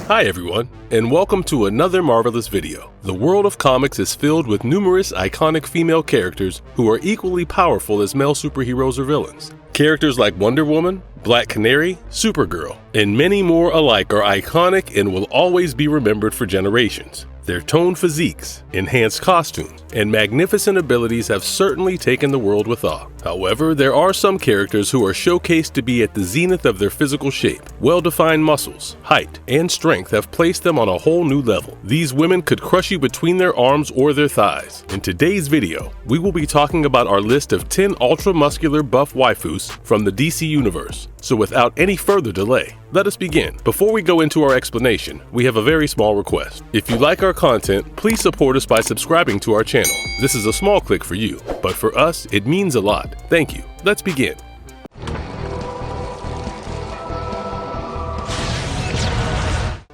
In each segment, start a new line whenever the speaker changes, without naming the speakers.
Hi everyone, and welcome to another marvelous video. The world of comics is filled with numerous iconic female characters who are equally powerful as male superheroes or villains. Characters like Wonder Woman, Black Canary, Supergirl, and many more alike are iconic and will always be remembered for generations. Their toned physiques, enhanced costumes, and magnificent abilities have certainly taken the world with awe. However, there are some characters who are showcased to be at the zenith of their physical shape. Well-defined muscles, height, and strength have placed them on a whole new level. These women could crush you between their arms or their thighs. In today's video, we will be talking about our list of 10 ultra-muscular buff waifus from the DC Universe. So without any further delay, let us begin. Before we go into our explanation, we have a very small request. If you like our content, please support us by subscribing to our channel. This is a small click for you, but for us, it means a lot. Thank you. Let's begin.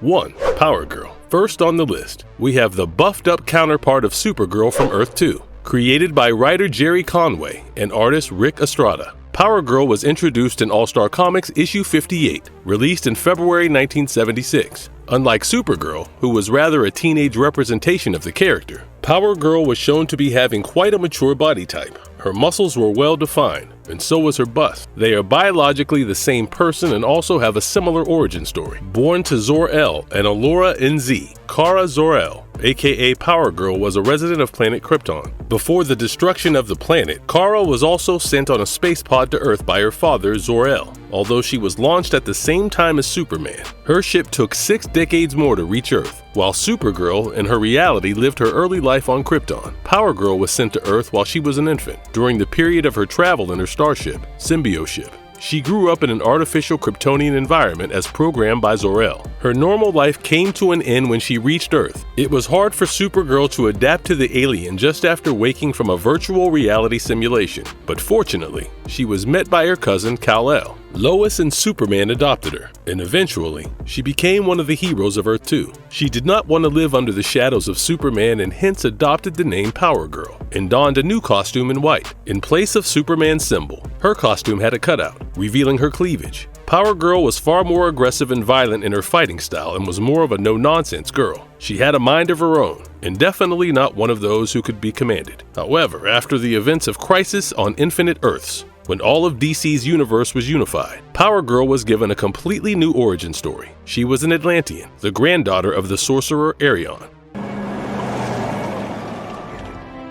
1. Powergirl. First on the list, we have the buffed-up counterpart of Supergirl from Earth 2. Created by writer Jerry Conway and artist Rick Estrada, Powergirl was introduced in All-Star Comics issue 58, released in February 1976. Unlike Supergirl, who was rather a teenage representation of the character, Powergirl was shown to be having quite a mature body type. Her muscles were well defined, and so was her bust. They are biologically the same person and also have a similar origin story. Born to Zor-El and Allura NZ, Kara Zor-El, aka Powergirl, was a resident of planet Krypton. Before the destruction of the planet, Kara was also sent on a space pod to Earth by her father, Zor-El. Although she was launched at the same time as Superman, her ship took 6 decades more to reach Earth. While Supergirl, in her reality, lived her early life on Krypton, Powergirl was sent to Earth while she was an infant. During the period of her travel in her starship, Symbiote ship, she grew up in an artificial Kryptonian environment as programmed by Zor-El. Her normal life came to an end when she reached Earth. It was hard for Supergirl to adapt to the alien just after waking from a virtual reality simulation, but fortunately, she was met by her cousin Kal-El. Lois and Superman adopted her, and eventually, she became one of the heroes of Earth 2. She did not want to live under the shadows of Superman and hence adopted the name Powergirl, and donned a new costume in white. In place of Superman's symbol, her costume had a cutout, revealing her cleavage. Powergirl was far more aggressive and violent in her fighting style and was more of a no-nonsense girl. She had a mind of her own, and definitely not one of those who could be commanded. However, after the events of Crisis on Infinite Earths, when all of DC's universe was unified, Powergirl was given a completely new origin story. She was an Atlantean, the granddaughter of the sorcerer Arion.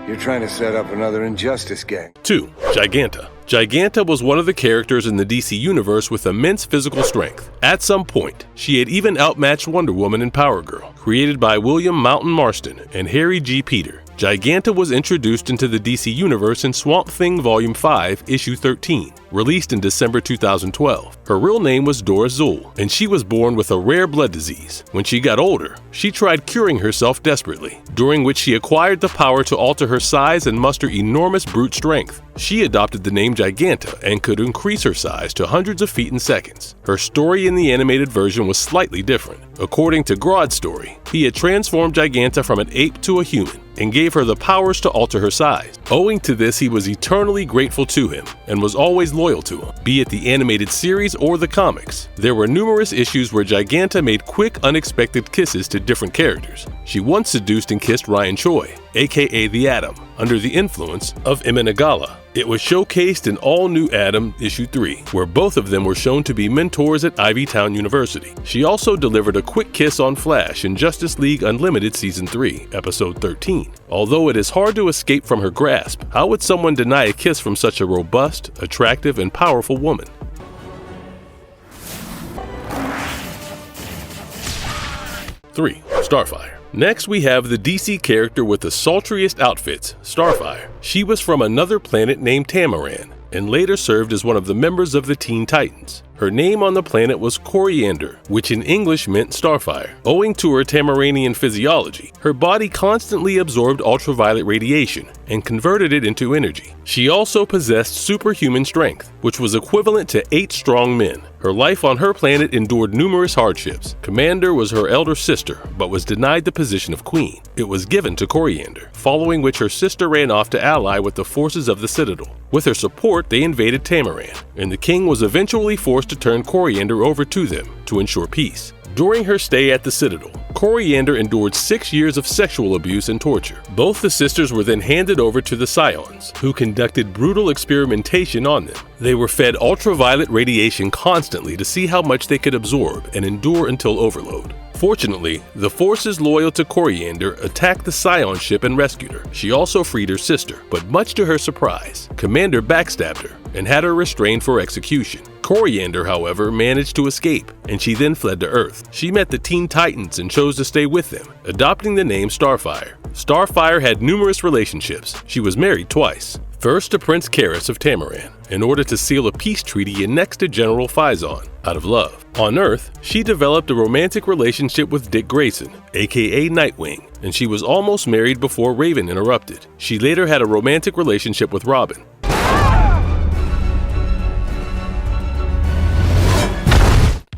You're trying to set up another injustice gang. 2.
Giganta. Giganta was one of the characters in the DC Universe with immense physical strength. At some point, she had even outmatched Wonder Woman in Powergirl. Created by William Mountain Marston and Harry G. Peter, Giganta was introduced into the DC Universe in Swamp Thing Volume 5, Issue 13, released in December 2012. Her real name was Doris Zuhl, and she was born with a rare blood disease. When she got older, she tried curing herself desperately, during which she acquired the power to alter her size and muster enormous brute strength. She adopted the name Giganta and could increase her size to hundreds of feet in seconds. Her story in the animated version was slightly different. According to Grodd's story, he had transformed Giganta from an ape to a human and gave her the powers to alter her size. Owing to this, he was eternally grateful to him and was always loyal to him, be it the animated series or the comics. There were numerous issues where Giganta made quick, unexpected kisses to different characters. She once seduced and kissed Ryan Choi, aka the Atom, under the influence of Imanagala. It was showcased in All New Adam Issue 3, where both of them were shown to be mentors at Ivy Town University. She also delivered a quick kiss on Flash in Justice League Unlimited Season 3, Episode 13. Although it is hard to escape from her grasp, how would someone deny a kiss from such a robust, attractive, and powerful woman? 3. Starfire. Next, we have the DC character with the sultriest outfits, Starfire. She was from another planet named Tamaran, and later served as one of the members of the Teen Titans. Her name on the planet was Coriander, which in English meant Starfire. Owing to her Tamaranian physiology, her body constantly absorbed ultraviolet radiation and converted it into energy. She also possessed superhuman strength, which was equivalent to 8 strong men. Her life on her planet endured numerous hardships. Commander was her elder sister, but was denied the position of queen. It was given to Coriander, following which her sister ran off to ally with the forces of the Citadel. With her support, they invaded Tamaran, and the king was eventually forced to turn Coriander over to them to ensure peace. During her stay at the Citadel, Coriander endured 6 years of sexual abuse and torture. Both the sisters were then handed over to the Scions, who conducted brutal experimentation on them. They were fed ultraviolet radiation constantly to see how much they could absorb and endure until overload. Fortunately, the forces loyal to Coriander attacked the Scion ship and rescued her. She also freed her sister, but much to her surprise, Commander backstabbed her and had her restrained for execution. Coriander, however, managed to escape, and she then fled to Earth. She met the Teen Titans and chose to stay with them, adopting the name Starfire. Starfire had numerous relationships. She was married twice. First to Prince Karis of Tamaran, in order to seal a peace treaty and next to General Phizon, out of love. On Earth, she developed a romantic relationship with Dick Grayson, aka Nightwing, and she was almost married before Raven interrupted. She later had a romantic relationship with Robin.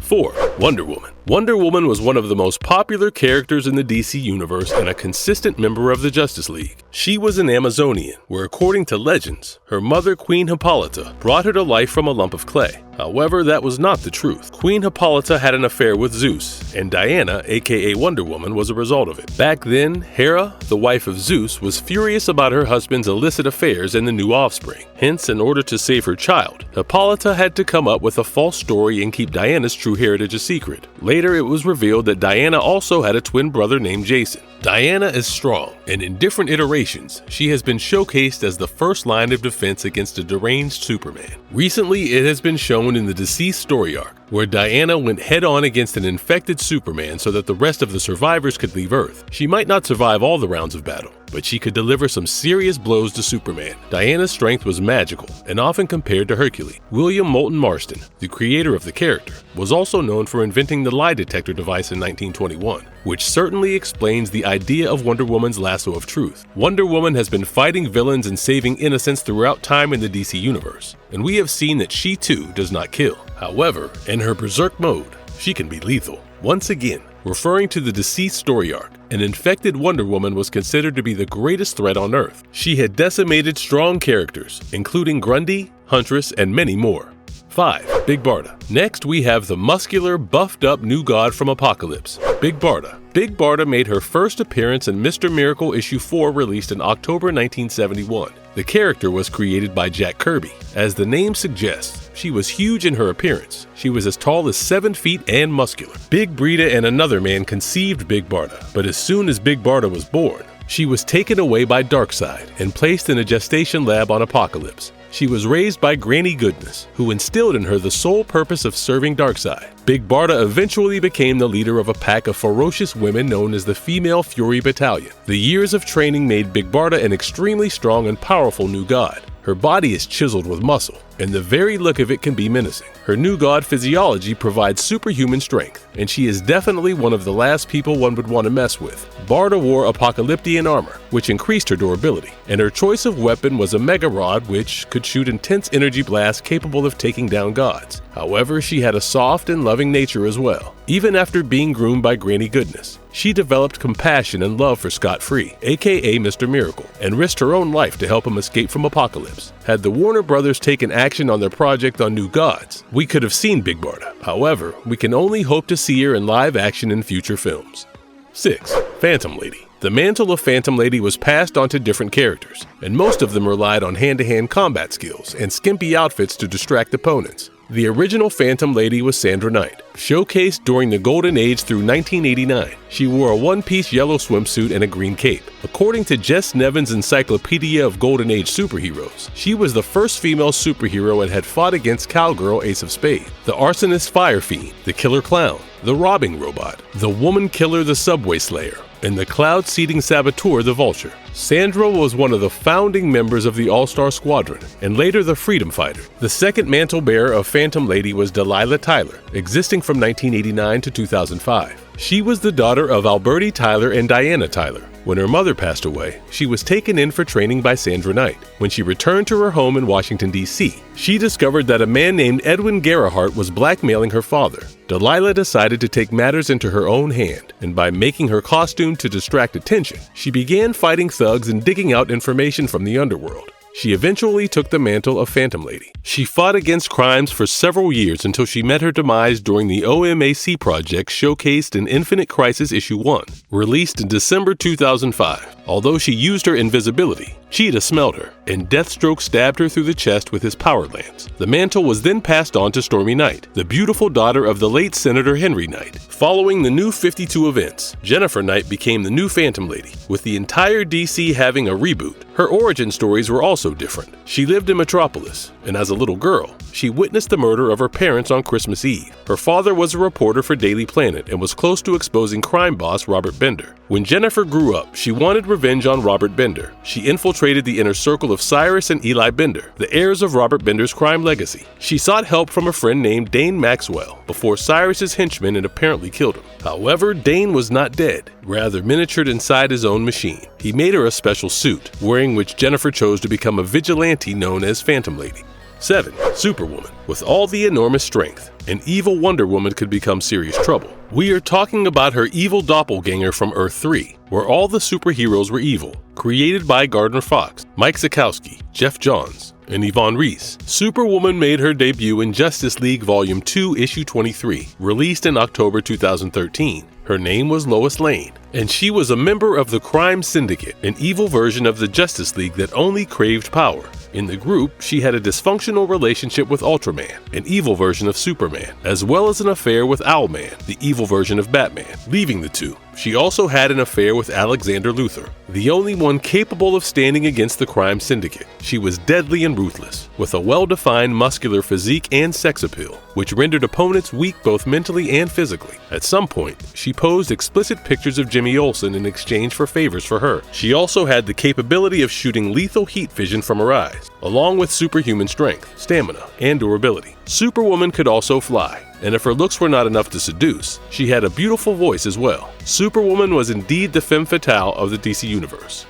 4. Wonder Woman. Wonder Woman was one of the most popular characters in the DC Universe and a consistent member of the Justice League. She was an Amazonian, where according to legends, her mother Queen Hippolyta brought her to life from a lump of clay. However, that was not the truth. Queen Hippolyta had an affair with Zeus, and Diana, aka Wonder Woman, was a result of it. Back then, Hera, the wife of Zeus, was furious about her husband's illicit affairs and the new offspring. Hence, in order to save her child, Hippolyta had to come up with a false story and keep Diana's true heritage a secret. Later, it was revealed that Diana also had a twin brother named Jason. Diana is strong, and in different iterations, she has been showcased as the first line of defense against a deranged Superman. Recently, it has been shown in the Deceased story arc, where Diana went head-on against an infected Superman so that the rest of the survivors could leave Earth. She might not survive all the rounds of battle, but she could deliver some serious blows to Superman. Diana's strength was magical and often compared to Hercules. William Moulton Marston, the creator of the character, was also known for inventing the lie detector device in 1921, which certainly explains the idea of Wonder Woman's lasso of truth. Wonder Woman has been fighting villains and saving innocents throughout time in the DC Universe, and we have seen that she too does not kill. However, in her berserk mode, she can be lethal. Once again, referring to the Deceased story arc, an infected Wonder Woman was considered to be the greatest threat on Earth. She had decimated strong characters, including Grundy, Huntress, and many more. 5. Big Barta. Next, we have the muscular, buffed-up new god from Apocalypse, Big Barta. Big Barta made her first appearance in Mr. Miracle issue 4, released in October 1971. The character was created by Jack Kirby. As the name suggests, she was huge in her appearance. She was as tall as 7 feet and muscular. Big Brita and another man conceived Big Barta, but as soon as Big Barta was born, she was taken away by Darkseid and placed in a gestation lab on Apocalypse. She was raised by Granny Goodness, who instilled in her the sole purpose of serving Darkseid. Big Barta eventually became the leader of a pack of ferocious women known as the Female Fury Battalion. The years of training made Big Barta an extremely strong and powerful new god. Her body is chiseled with muscle, and the very look of it can be menacing. Her new god physiology provides superhuman strength, and she is definitely one of the last people one would want to mess with. Barta wore Apocalyptian armor, which increased her durability, and her choice of weapon was a Mega Rod, which could shoot intense energy blasts capable of taking down gods. However, she had a soft and loving nature as well. Even after being groomed by Granny Goodness, she developed compassion and love for Scott Free, aka Mr. Miracle, and risked her own life to help him escape from Apocalypse. Had the Warner Brothers taken action on their project on New Gods, we could have seen Big Barta. However, we can only hope to see her in live action in future films. 6. Phantom Lady. The mantle of Phantom Lady was passed on to different characters, and most of them relied on hand-to-hand combat skills and skimpy outfits to distract opponents. The original Phantom Lady was Sandra Knight, showcased during the Golden Age through 1989. She wore a one-piece yellow swimsuit and a green cape. According to Jess Nevin's Encyclopedia of Golden Age Superheroes, she was the first female superhero and had fought against Cowgirl Ace of Spades, the Arsonist Fire Fiend, the Killer Clown, the Robbing Robot, the Woman Killer the Subway Slayer, and the cloud-seeding saboteur the Vulture. Sandra was one of the founding members of the All-Star Squadron, and later the Freedom Fighter. The second mantle bearer of Phantom Lady was Delilah Tyler, existing from 1989 to 2005. She was the daughter of Alberti Tyler and Diana Tyler. When her mother passed away, she was taken in for training by Sandra Knight. When she returned to her home in Washington, D.C., she discovered that a man named Edwin Gerhardt was blackmailing her father. Delilah decided to take matters into her own hand, and by making her costume to distract attention, she began fighting thugs and digging out information from the underworld. She eventually took the mantle of Phantom Lady. She fought against crimes for several years until she met her demise during the OMAC project showcased in Infinite Crisis Issue 1, released in December 2005. Although she used her invisibility, Cheetah smelled her, and Deathstroke stabbed her through the chest with his power lance. The mantle was then passed on to Stormy Knight, the beautiful daughter of the late Senator Henry Knight. Following the New 52 events, Jennifer Knight became the new Phantom Lady, with the entire DC having a reboot. Her origin stories were also different. She lived in Metropolis, and as a little girl, she witnessed the murder of her parents on Christmas Eve. Her father was a reporter for Daily Planet and was close to exposing crime boss Robert Bender. When Jennifer grew up, she wanted revenge on Robert Bender. She infiltrated the inner circle of Cyrus and Eli Bender, the heirs of Robert Bender's crime legacy. She sought help from a friend named Dane Maxwell before Cyrus's henchmen and apparently killed him. However, Dane was not dead, rather miniatured inside his own machine. He made her a special suit, wearing which Jennifer chose to become a vigilante known as Phantom Lady. 7. Superwoman. With all the enormous strength, an evil Wonder Woman could become serious trouble. We are talking about her evil doppelganger from Earth 3, where all the superheroes were evil. Created by Gardner Fox, Mike Zakowski, Jeff Johns, and Yvonne Reese, Superwoman made her debut in Justice League Volume 2, Issue 23, released in October 2013. Her name was Lois Lane, and she was a member of the Crime Syndicate, an evil version of the Justice League that only craved power. In the group, she had a dysfunctional relationship with Ultraman, an evil version of Superman, as well as an affair with Owlman, the evil version of Batman. Leaving the two, she also had an affair with Alexander Luthor, the only one capable of standing against the Crime Syndicate. She was deadly and ruthless, with a well-defined muscular physique and sex appeal, which rendered opponents weak both mentally and physically. At some point, she posed explicit pictures of Jimmy Olsen in exchange for favors for her. She also had the capability of shooting lethal heat vision from her eyes, along with superhuman strength, stamina, and durability. Superwoman could also fly, and if her looks were not enough to seduce, she had a beautiful voice as well. Superwoman was indeed the femme fatale of the DC Universe.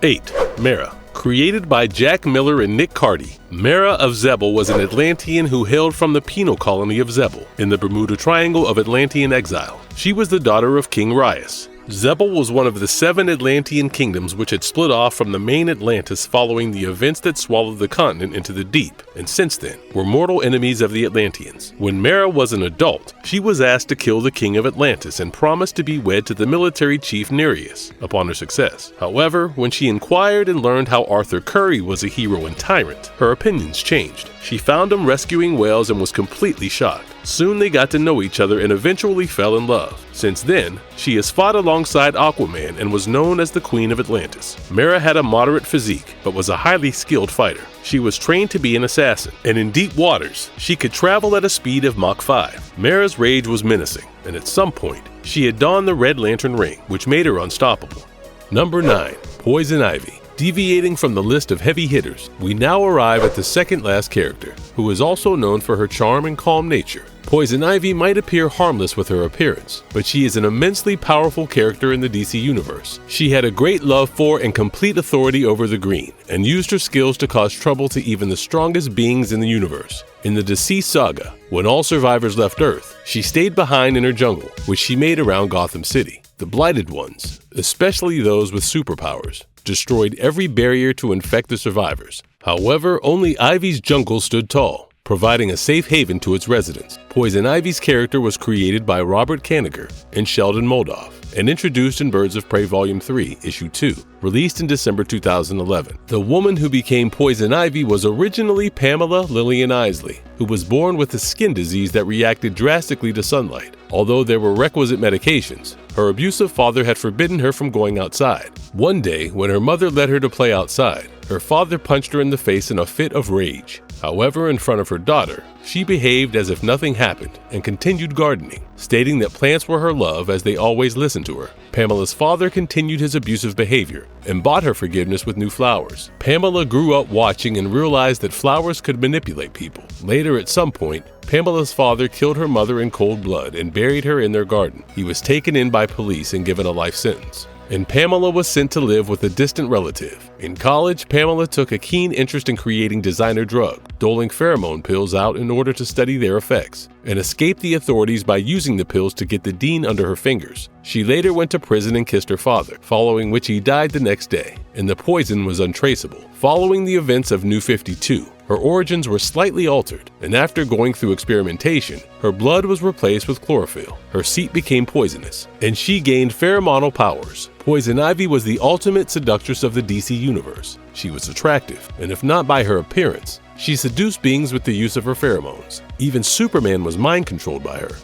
8. Mera. Created by Jack Miller and Nick Cardy, Mera of Zebel was an Atlantean who hailed from the penal colony of Zebel in the Bermuda Triangle of Atlantean exile. She was the daughter of King Rias. Zebel was one of the 7 Atlantean kingdoms which had split off from the main Atlantis following the events that swallowed the continent into the deep, and since then were mortal enemies of the Atlanteans. When Mera was an adult, she was asked to kill the king of Atlantis and promised to be wed to the military chief Nereus upon her success. However, when she inquired and learned how Arthur Curry was a hero and tyrant, her opinions changed. She found him rescuing whales and was completely shocked. Soon they got to know each other and eventually fell in love. Since then, she has fought alongside Aquaman and was known as the Queen of Atlantis. Mera had a moderate physique, but was a highly skilled fighter. She was trained to be an assassin, and in deep waters, she could travel at a speed of Mach 5. Mera's rage was menacing, and at some point, she had donned the Red Lantern ring, which made her unstoppable. Number 9. Poison Ivy. Deviating from the list of heavy hitters, we now arrive at the second last character, who is also known for her charm and calm nature. Poison Ivy might appear harmless with her appearance, but she is an immensely powerful character in the DC Universe. She had a great love for and complete authority over the Green, and used her skills to cause trouble to even the strongest beings in the universe. In the Deceased Saga, when all survivors left Earth, she stayed behind in her jungle, which she made around Gotham City. The Blighted Ones, especially those with superpowers, destroyed every barrier to infect the survivors. However, only Ivy's jungle stood tall, providing a safe haven to its residents. Poison Ivy's character was created by Robert Kanigher and Sheldon Moldoff, and introduced in Birds of Prey Volume 3, Issue 2, released in December 2011. The woman who became Poison Ivy was originally Pamela Lillian Isley, who was born with a skin disease that reacted drastically to sunlight. Although there were requisite medications, her abusive father had forbidden her from going outside. One day, when her mother let her to play outside, her father punched her in the face in a fit of rage. However, in front of her daughter, she behaved as if nothing happened and continued gardening, stating that plants were her love as they always listened to her. Pamela's father continued his abusive behavior and bought her forgiveness with new flowers. Pamela grew up watching and realized that flowers could manipulate people. Later, at some point, Pamela's father killed her mother in cold blood and buried her in their garden. He was taken in by police and given a life sentence. and Pamela was sent to live with a distant relative. In college, Pamela took a keen interest in creating designer drugs, doling pheromone pills out in order to study their effects, and escaped the authorities by using the pills to get the dean under her fingers. She later went to prison and kissed her father, following which he died the next day, and the poison was untraceable. Following the events of New 52, her origins were slightly altered, and after going through experimentation, her blood was replaced with chlorophyll, her seat became poisonous, and she gained pheromonal powers. Poison Ivy was the ultimate seductress of the DC universe. She was attractive, and if not by her appearance, she seduced beings with the use of her pheromones. Even Superman was mind-controlled by her.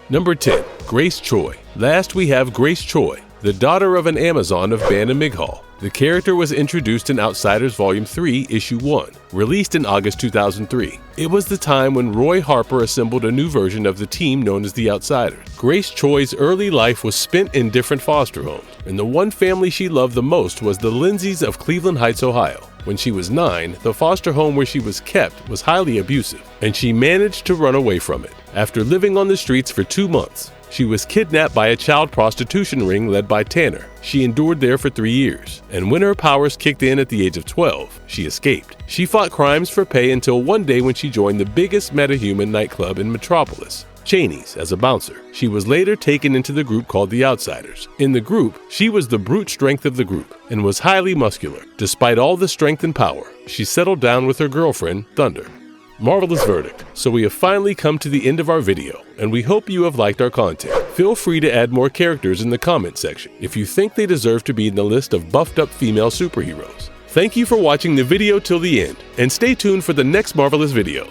Number 10. Grace Choi. Last we have Grace Choi, the daughter of an Amazon of Banda Mighal. The character was introduced in Outsiders Volume 3, Issue 1, released in August 2003. It was the time when Roy Harper assembled a new version of the team known as the Outsiders. Grace Choi's early life was spent in different foster homes, and the one family she loved the most was the Lindsays of Cleveland Heights, Ohio. When she was 9, the foster home where she was kept was highly abusive, and she managed to run away from it. After living on the streets for 2 months, she was kidnapped by a child prostitution ring led by Tanner. She endured there for 3 years, and when her powers kicked in at the age of 12, she escaped. She fought crimes for pay until one day when she joined the biggest metahuman nightclub in Metropolis, Cheney's, as a bouncer. She was later taken into the group called the Outsiders. In the group, she was the brute strength of the group and was highly muscular. Despite all the strength and power, she settled down with her girlfriend, Thunder. Marvelous verdict. So we have finally come to the end of our video, and we hope you have liked our content. Feel free to add more characters in the comment section if you think they deserve to be in the list of buffed up female superheroes. Thank you for watching the video till the end, and stay tuned for the next Marvelous video.